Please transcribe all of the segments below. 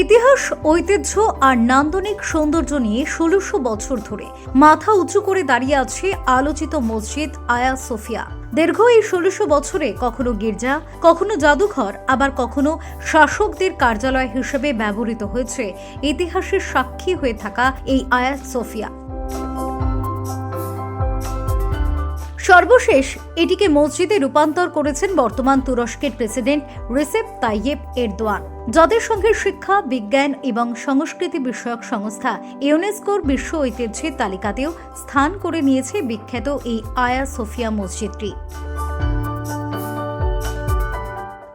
ইতিহাস, ঐতিহ্য আর নান্দনিক সৌন্দর্য নিয়ে ১৬০০ বছর ধরে মাথা উঁচু করে দাঁড়িয়ে আছে আলোচিত মসজিদ আয়া সোফিয়া। দীর্ঘ এই ১৬০০ বছরে কখনো গির্জা, কখনো জাদুঘর, আবার কখনো শাসকদের কার্যালয় হিসেবে ব্যবহৃত হয়েছে ইতিহাসের সাক্ষী হয়ে থাকা এই আয়া সোফিয়া। সর্বশেষ এটিকে মসজিদে রূপান্তর করেছেন বর্তমান তুরস্কের প্রেসিডেন্ট রিসেপ তাইয়েপ এরদোয়ান, যাদের সঙ্গে শিক্ষা, বিজ্ঞান এবং সংস্কৃতি বিষয়ক সংস্থা ইউনেস্কোর বিশ্ব ঐতিহ্যের তালিকাতেও স্থান করে নিয়েছে বিখ্যাত এই আয়া সোফিয়া মসজিদটি।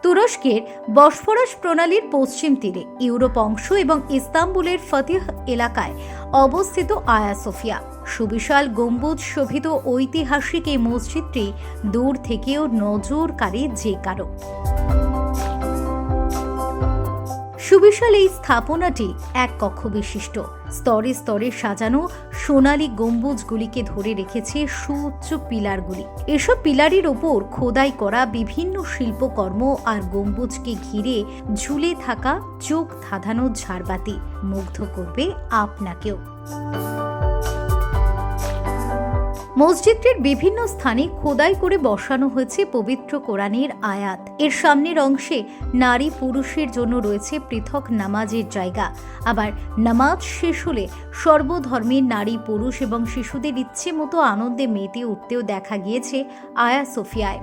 তুরস্কের বসফরাস প্রণালীর পশ্চিম তীরে ইউরোপ অংশ এবং ইস্তাম্বুলের ফতিহ এলাকায় অবস্থিত আয়া সোফিয়া। সুবিশাল গম্বুজ শোভিত ঐতিহাসিক এই মসজিদটি দূর থেকেও নজর কাড়ে যে কারো। সুবিশাল এই স্থাপনাটি এক কক্ষ বিশিষ্ট, স্তরে স্তরে সাজানো সোনালী গম্বুজগুলিকে ধরে রেখেছে সুউচ্চ পিলারগুলি। এসব পিলারের ওপর খোদাই করা বিভিন্ন শিল্পকর্ম আর গম্বুজকে ঘিরে ঝুলে থাকা চোখ ধাঁধানো ঝাড়বাতি মুগ্ধ করবে আপনাকেও। মসজিদটির বিভিন্ন স্থানে খোদাই করে বসানো হয়েছে পবিত্র কোরআনের আয়াত। এর সামনের অংশে নারী পুরুষের জন্য রয়েছে পৃথক নামাজের জায়গা। আবার নামাজ শেষ হলে সর্বধর্মের নারী, পুরুষ এবং শিশুদের ইচ্ছে মতো আনন্দে মেতে উঠতেও দেখা গিয়েছে আয়া সোফিয়ায়।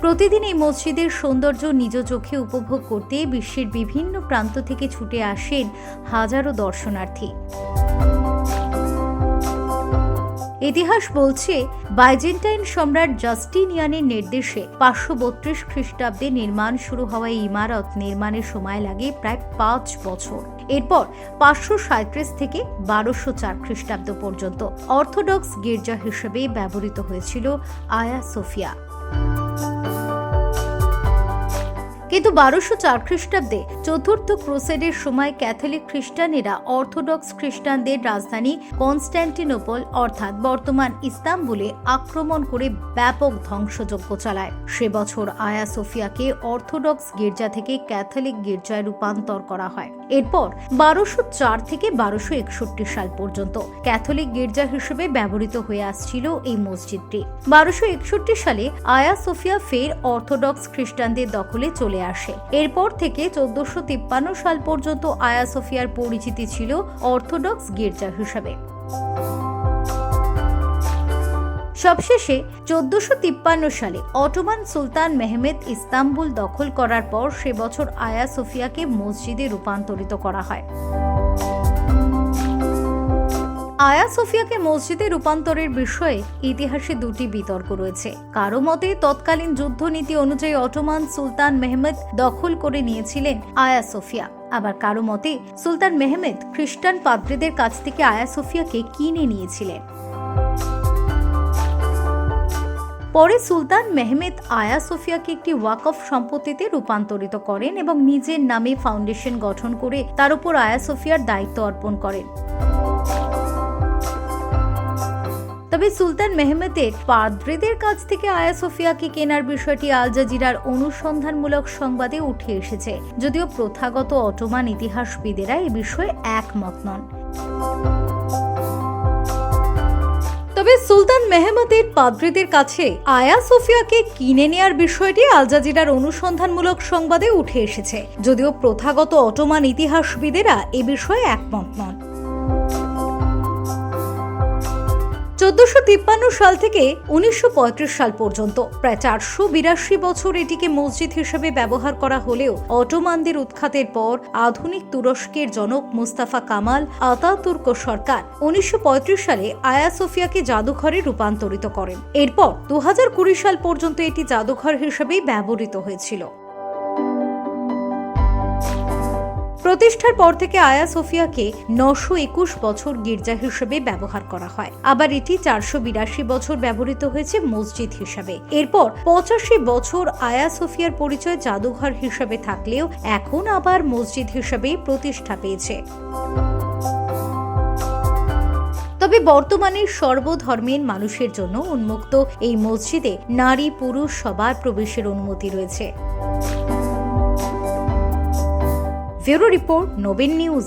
প্রতিদিন এই মসজিদের সৌন্দর্য নিজ চোখে উপভোগ করতে বিশ্বের বিভিন্ন প্রান্ত থেকে ছুটে আসেন হাজারো দর্শনার্থী। ইতিহাস বলছে, বাইজেন্টাইন সম্রাট জাস্টিনিয়ানের নির্দেশে ৫৩২ খ্রিস্টাব্দে নির্মাণ শুরু হওয়া এই ইমারত নির্মাণের সময় লাগে প্রায় ৫ বছর। এরপর ৫৩৭ থেকে ১২০৪ খ্রিস্টাব্দ পর্যন্ত অর্থোডক্স গির্জা হিসেবে ব্যবহৃত হয়েছিল আয়া সোফিয়া। কিন্তু ১২০৪ খ্রিস্টাব্দে চতুর্থ ক্রুসেডের সময় ক্যাথলিক খ্রিস্টানেরা অর্থোডক্স খ্রিস্টানদের রাজধানী কনস্ট্যান্টিনোপল অর্থাৎ বর্তমান ইস্তাম্বুলে আক্রমণ করে ব্যাপক ধ্বংসযজ্ঞ চালায়। সে বছর আয়া সোফিয়াকে অর্থোডক্স গির্জা থেকে ক্যাথলিক গির্জায় রূপান্তর করা হয়। এরপর ১২০৪ থেকে ১২৬১ সাল পর্যন্ত ক্যাথলিক গির্জা হিসেবে ব্যবহৃত হয়ে আসছিল এই মসজিদটি। ১২৬১ সালে আয়া সোফিয়া ফের অর্থোডক্স খ্রিস্টানদের দখলে চলে আসে। এরপর থেকে ১৪৫৩ সাল পর্যন্ত আয়া সোফিয়ার পরিচিতি ছিল অর্থোডক্স গির্জা হিসেবে। সবশেষে ১৪৫৩ সালে অটোমান সুলতান মেহমেদ ইস্তাম্বুল দখল করার পর সে বছর আয়া সোফিয়াকে মসজিদে রূপান্তরিত করা হয়। আয়া সোফিয়াকে মসজিদে রূপান্তরের বিষয়ে ইতিহাসে দুটি বিতর্ক রয়েছে। কারো মতে তৎকালীন যুদ্ধনীতি অনুযায়ী অটোমান সুলতান মেহমেদ দখল করে নিয়েছিলেন আয়া সোফিয়া। আবার কারো মতে সুলতান মেহমেদ খ্রিস্টান পাদ্রীদের কাছ থেকে আয়া সোফিয়াকে কিনে নিয়েছিলেন। পরে সুলতান মেহমেদ আয়া সোফিয়াকে একটি ওয়াকফ সম্পত্তিতে রূপান্তরিত করেন এবং নিজের নামে ফাউন্ডেশন গঠন করে তার উপর আয়া সোফিয়ার দায়িত্ব অর্পণ করেন। তবে সুলতান মেহমেদের পাদ্রীদের কাছ থেকে আয়া সোফিয়াকে কেনার বিষয়টি আল জাজিরার অনুসন্ধানমূলক সংবাদে উঠে এসেছে, যদিও প্রথাগত অটোমান ইতিহাসবিদেরা এ বিষয়ে একমত নন। তবে সুলতান মেহমেদের পাদ্রীদের কাছে আয়া সোফিয়াকে কিনে নেয়ার বিষয়টি আল জাজিরার অনুসন্ধানমূলক সংবাদে উঠে এসেছে, যদিও প্রথাগত অটোমান ইতিহাসবিদেরা এ বিষয়ে একমত নন। ১৪৫৩ সাল থেকে ১৯৩৫ সাল পর্যন্ত প্রায় ৪৮২ বছর এটিকে মসজিদ হিসেবে ব্যবহার করা হলেও অটোমানদের উৎখাতের পর আধুনিক তুরস্কের জনক মুস্তাফা কামাল আতাতুর্ক সরকার ১৯৩৫ সালে আয়া সোফিয়াকে জাদুঘরে রূপান্তরিত করেন। এরপর ২০২০ সাল পর্যন্ত এটি জাদুঘর হিসেবেই ব্যবহৃত হয়েছিল। প্রতিষ্ঠার পর থেকে আয়া সোফিয়াকে ৯২১ বছর গির্জা হিসেবে ব্যবহার করা হয়। আবার এটি ৪৮২ বছর ব্যবহৃত হয়েছে মসজিদ হিসাবে। এরপর ৮৫ বছর আয়া সোফিয়ার পরিচয় জাদুঘর হিসেবে থাকলেও এখন আবার মসজিদ হিসেবেই প্রতিষ্ঠা পেয়েছে। তবে বর্তমানে সর্বধর্মের মানুষের জন্য উন্মুক্ত এই মসজিদে নারী পুরুষ সবার প্রবেশের অনুমতি রয়েছে। ব্যুরো রিপোর্ট, নবীন নিউজ।